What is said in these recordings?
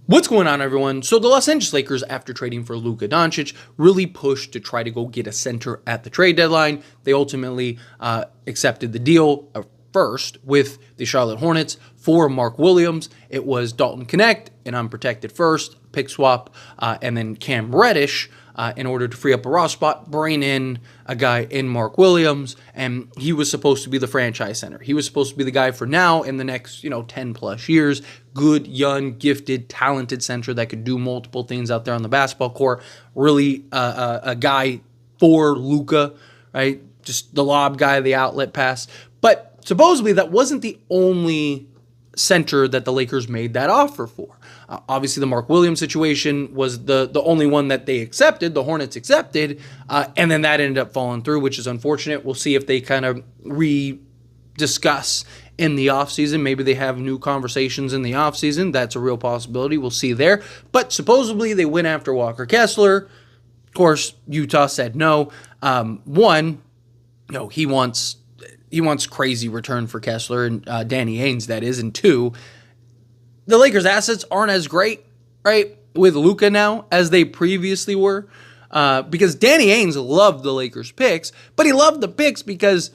What's going on, everyone? So the Los Angeles Lakers, after trading for Luka Doncic, really pushed to try to go get a center at the trade deadline. They ultimately accepted the deal first with the Charlotte Hornets for Mark Williams. It was Dalton Connect, an unprotected first, pick swap, and then Cam Reddish in order to free up a roster spot, bring in a guy in Mark Williams, and he was supposed to be the franchise center. He was supposed to be the guy for now in the next, 10 plus years. Good, young, gifted, talented center that could do multiple things out there on the basketball court. Really a guy for Luka, right? Just the lob guy, the outlet pass. But supposedly that wasn't the only center that the Lakers made that offer for. Obviously, the Mark Williams situation was the only one that they accepted, the Hornets accepted, and then that ended up falling through, which is unfortunate. We'll see if they kind of rediscuss in the offseason. Maybe they have new conversations in the offseason. That's a real possibility. We'll see there. But supposedly they went after Walker Kessler. Of course, Utah said no. He wants crazy return for Kessler and Danny Ainge, that is. And two, the Lakers' assets aren't as great, right, with Luka now as they previously were. Because Danny Ainge loved the Lakers' picks, but he loved the picks because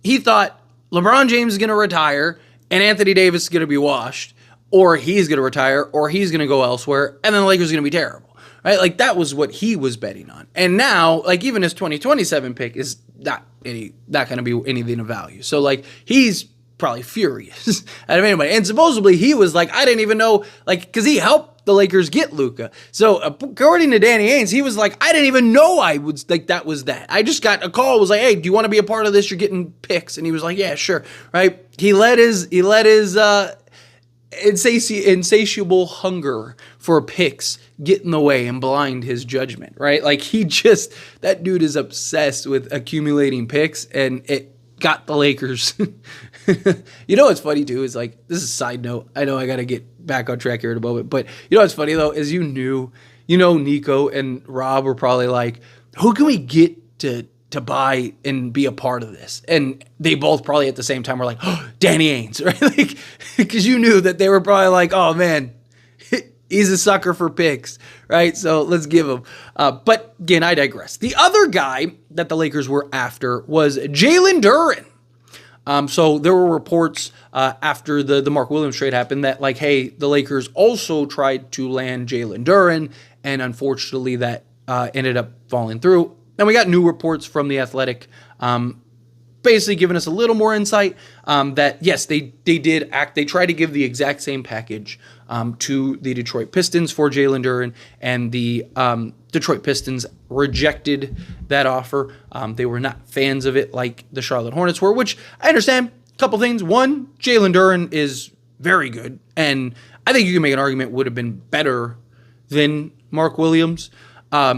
he thought LeBron James is going to retire and Anthony Davis is going to be washed, or he's going to retire, or he's going to go elsewhere, and then the Lakers are going to be terrible, right? Like, that was what he was betting on. And now, like, even his 2027 pick is not going to be anything of value. So, like, he's probably furious out of anybody. And supposedly he was like, I didn't even know, like, because he helped the Lakers get Luka. So according to Danny Ainge, he was like, I didn't even know I would, like, that was that. I just got a call, was like, hey, do you want to be a part of this? You're getting picks. And he was like, yeah, sure. Right. He let his insatiable hunger for picks get in the way and blind his judgment, right? Like, that dude is obsessed with accumulating picks, and it got the Lakers. You know what's funny too is, like, this is a side note. I know I got to get back on track here in a moment, but you know what's funny though is Nico and Rob were probably like, who can we get to buy and be a part of this? And they both probably at the same time were like, oh, Danny Ainge, right? Like, because you knew that they were probably like, oh man, he's a sucker for picks, right? So let's give him. But again, I digress. The other guy that the Lakers were after was Jaylen Duren. So there were reports after the Mark Williams trade happened that, like, hey, the Lakers also tried to land Jaylen Duren, and unfortunately that ended up falling through. And we got new reports from The Athletic, basically giving us a little more insight that, yes, they did act. They tried to give the exact same package to the Detroit Pistons for Jaylen Duren, and the Detroit Pistons rejected that offer. They were not fans of it like the Charlotte Hornets were, which I understand. A couple things. One, Jaylen Duren is very good, and I think you can make an argument would have been better than Mark Williams.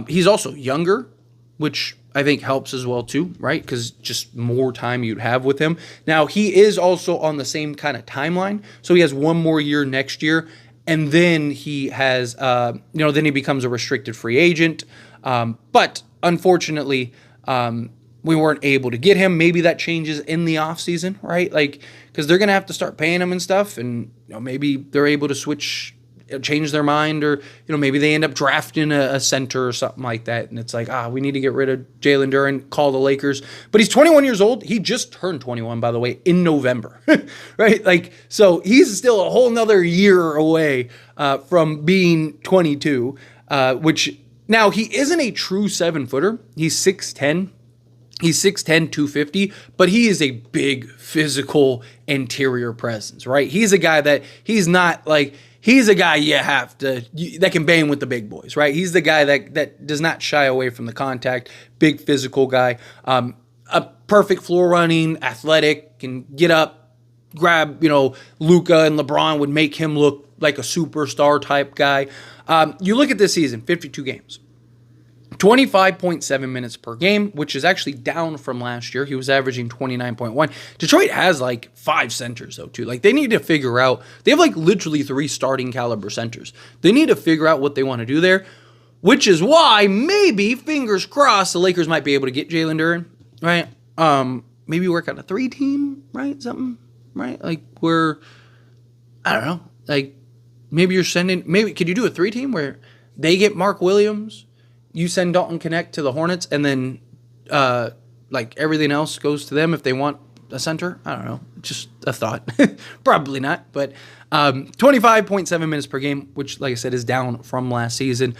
He's also younger, which I think helps as well too, right? Because just more time you'd have with him. Now, he is also on the same kind of timeline, so he has one more year next year, and then he has, then he becomes a restricted free agent. But unfortunately, we weren't able to get him. Maybe that changes in the offseason, right? Like, because they're going to have to start paying him and stuff, and maybe they're able to change their mind, or maybe they end up drafting a center or something like that, and it's like, we need to get rid of Jaylen Duren, call the Lakers. But he's 21 years old. He just turned 21, by the way, in November, right? Like, so he's still a whole nother year away from being 22, which now he isn't a true 7-footer. He's 6'10". He's 6'10", 250, but he is a big physical interior presence, right? He's a guy that he's a guy that can bang with the big boys, right? He's the guy that does not shy away from the contact, big physical guy, a perfect floor running, athletic, can get up, grab, Luka and LeBron would make him look like a superstar type guy. You look at this season, 52 games. 25.7 minutes per game, which is actually down from last year. He was averaging 29.1. Detroit has like 5 centers though too. Like, they need to figure out, they have like literally 3 starting caliber centers. They need to figure out what they want to do there, which is why maybe, fingers crossed, the Lakers might be able to get Jaylen Duren, right? Maybe work on a 3-team, right? Something, right? Like, I don't know, like, maybe could you do a 3-team where they get Mark Williams, you send Dalton Connect to the Hornets, and then like everything else goes to them if they want a center? I don't know. Just a thought. Probably not, but 25.7 minutes per game, which, like I said, is down from last season.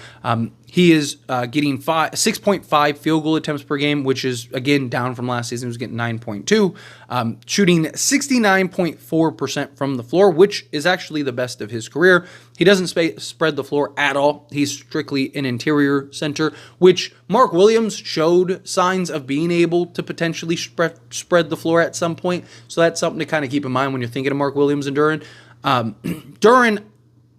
He is getting 6.5 field goal attempts per game, which is, again, down from last season. He was getting 9.2. Shooting 69.4% from the floor, which is actually the best of his career. He doesn't spread the floor at all. He's strictly an interior center, which Mark Williams showed signs of being able to potentially spread the floor at some point. So that's something to kind of keep in mind when you're thinking of Mark Williams and Duren. Duren,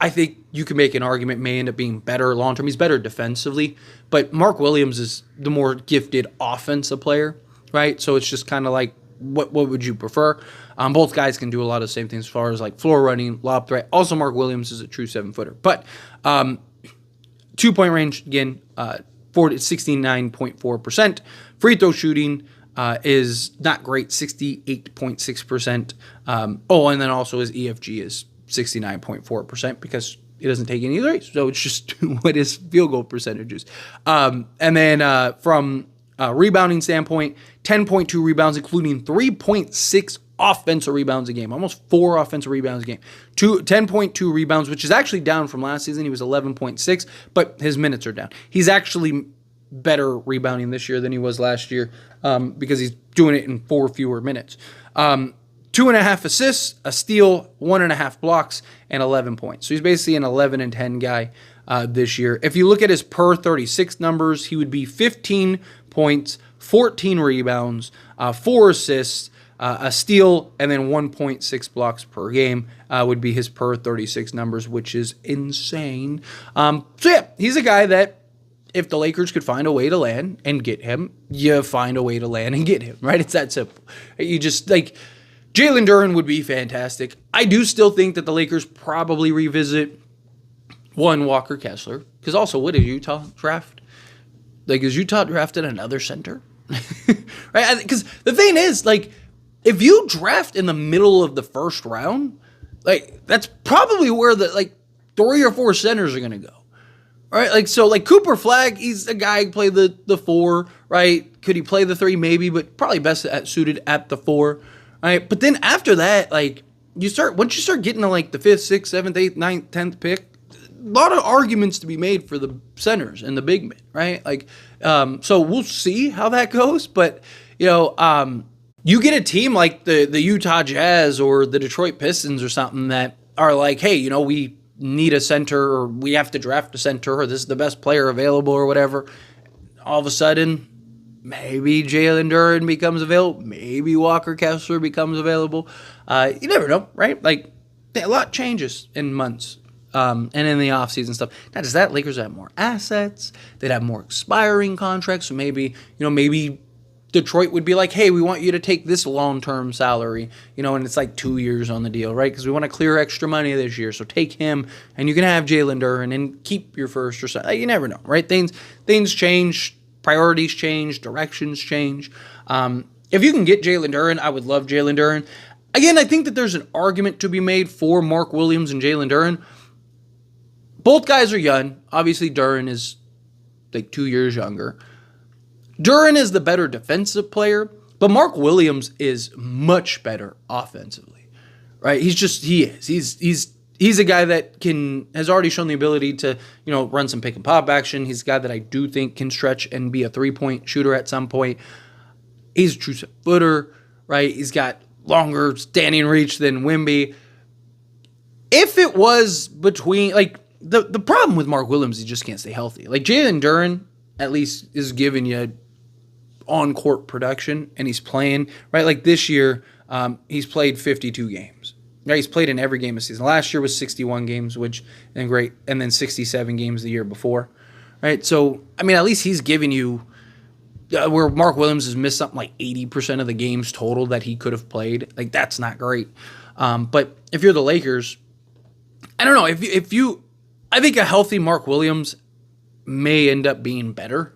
I think you can make an argument, may end up being better long-term. He's better defensively, but Mark Williams is the more gifted offensive player, right? So it's just kind of like, what would you prefer? Both guys can do a lot of the same things as far as like floor running, lob threat. Also, Mark Williams is a true 7-footer. But 2-point range, again, 69.4%. Free throw shooting is not great, 68.6%. And then also his EFG is 69.4% because he doesn't take any threes. So it's just what his field goal percentage is. And then from a rebounding standpoint, 10.2 rebounds, including 3.6 offensive rebounds a game, almost 4 offensive rebounds a game. 10.2 rebounds, which is actually down from last season. He was 11.6, but his minutes are down. He's actually better rebounding this year than he was last year because he's doing it in 4 fewer minutes. 2.5 assists, a steal, 1.5 blocks, and 11 points. So he's basically an 11 and 10 guy this year. If you look at his per 36 numbers, he would be 15 points, 14 rebounds, 4 assists, a steal, and then 1.6 blocks per game would be his per 36 numbers, which is insane. So yeah, he's a guy that if the Lakers could find a way to land and get him, you find a way to land and get him, right? It's that simple. You just, like, Jaylen Duren would be fantastic. I do still think that the Lakers probably revisit Walker Kessler, because also, what did Utah draft? Like, is Utah drafted another center? Right? Because the thing is, like, if you draft in the middle of the first round, like, that's probably where the, like, 3 or 4 centers are going to go. Right, like, so, like, Cooper Flagg, he's a guy who played the 4, right? Could he play the 3? Maybe, but probably best suited at the 4, right? But then after that, like, once you start getting to, like, the 5th, 6th, 7th, 8th, 9th, 10th pick, a lot of arguments to be made for the centers and the big men, right? Like, so we'll see how that goes, but, you know, you get a team like the Utah Jazz or the Detroit Pistons or something that are like, hey, you know, we need a center, or we have to draft a center, or this is the best player available, or whatever. All of a sudden, maybe Jaylen Duren becomes available. Maybe Walker Kessler becomes available. You never know, right? Like, a lot changes in months and in the offseason stuff. Not just that, Lakers have more assets. They'd have more expiring contracts. So maybe Detroit would be like, hey, we want you to take this long-term salary, you know, and it's like 2 years on the deal, right? Because we want to clear extra money this year. So take him, and you can have Jaylen Duren and keep your first or something. You never know, right? Things change, priorities change, directions change. If you can get Jaylen Duren, I would love Jaylen Duren. Again, I think that there's an argument to be made for Mark Williams and Jaylen Duren. Both guys are young. Obviously, Duren is like 2 years younger. Duren is the better defensive player, but Mark Williams is much better offensively, right? He's a guy that has already shown the ability to, you know, run some pick and pop action. He's a guy that I do think can stretch and be a 3-point shooter at some point. He's a true footer, right? He's got longer standing reach than Wemby. If it was between, like, the problem with Mark Williams, he just can't stay healthy. Like, Jaylen Duren at least is giving you on-court production, and he's playing, right? Like this year, he's played 52 games. Right? He's played in every game of the season. Last year was 61 games, and then 67 games the year before, right? So, I mean, at least he's giving you, where Mark Williams has missed something like 80% of the games total that he could have played. Like, that's not great. But if you're the Lakers, I don't know, I think a healthy Mark Williams may end up being better,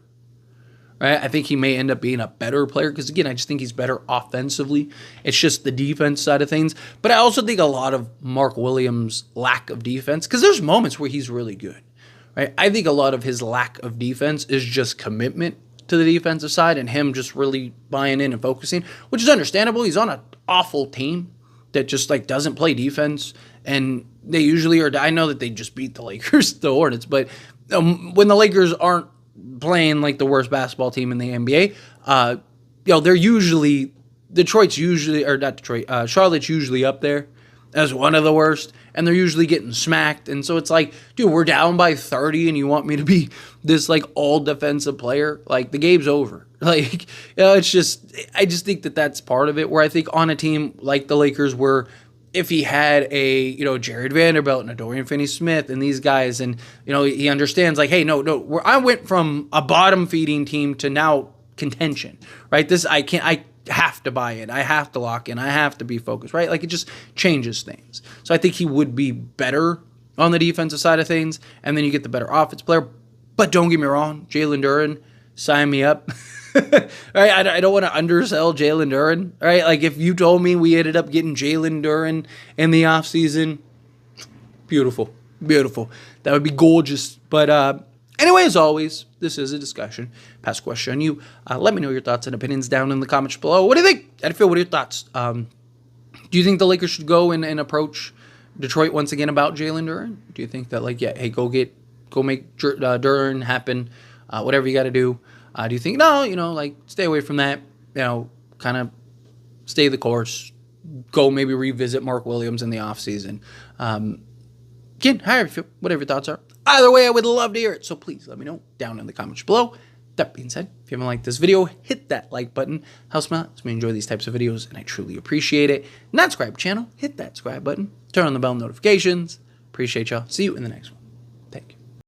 right? I think he may end up being a better player because, again, I just think he's better offensively. It's just the defense side of things. But I also think a lot of Mark Williams' lack of defense, because there's moments where he's really good, right? I think a lot of his lack of defense is just commitment to the defensive side and him just really buying in and focusing, which is understandable. He's on an awful team that just like doesn't play defense, and they usually are. I know that they just beat the Lakers, the Hornets, but when the Lakers aren't playing like the worst basketball team in the NBA, they're usually Charlotte's usually up there as one of the worst, and they're usually getting smacked. And so it's like, dude, we're down by 30 and you want me to be this like all defensive player? Like, the game's over. Like, it's just, I just think that that's part of it, where I think on a team like the Lakers, where if he had a, Jared Vanderbilt and a Dorian Finney-Smith and these guys, and, he understands like, hey, no, I went from a bottom feeding team to now contention, right? I have to buy in. I have to lock in. I have to be focused, right? Like, it just changes things. So I think he would be better on the defensive side of things, and then you get the better offense player. But don't get me wrong, Jaylen Duren, sign me up. Right? I don't want to undersell Jaylen Duren, right? Like, if you told me we ended up getting Jaylen Duren in the offseason, beautiful. That would be gorgeous. But anyway, as always, this is a discussion. Pass a question on you. Let me know your thoughts and opinions down in the comments below. What do you think? Edfield, what are your thoughts? Do you think the Lakers should go and approach Detroit once again about Jaylen Duren? Do you think that, like, hey, go make Duren happen, whatever you got to do? Do you think, no, stay away from that, kind of stay the course, go maybe revisit Mark Williams in the offseason? Again, however you feel, whatever your thoughts are. Either way, I would love to hear it, so please let me know down in the comments below. That being said, if you haven't liked this video, hit that like button. Helps me out. Helps me enjoy these types of videos, and I truly appreciate it. Not subscribe to the channel, hit that subscribe button. Turn on the bell notifications. Appreciate y'all. See you in the next one.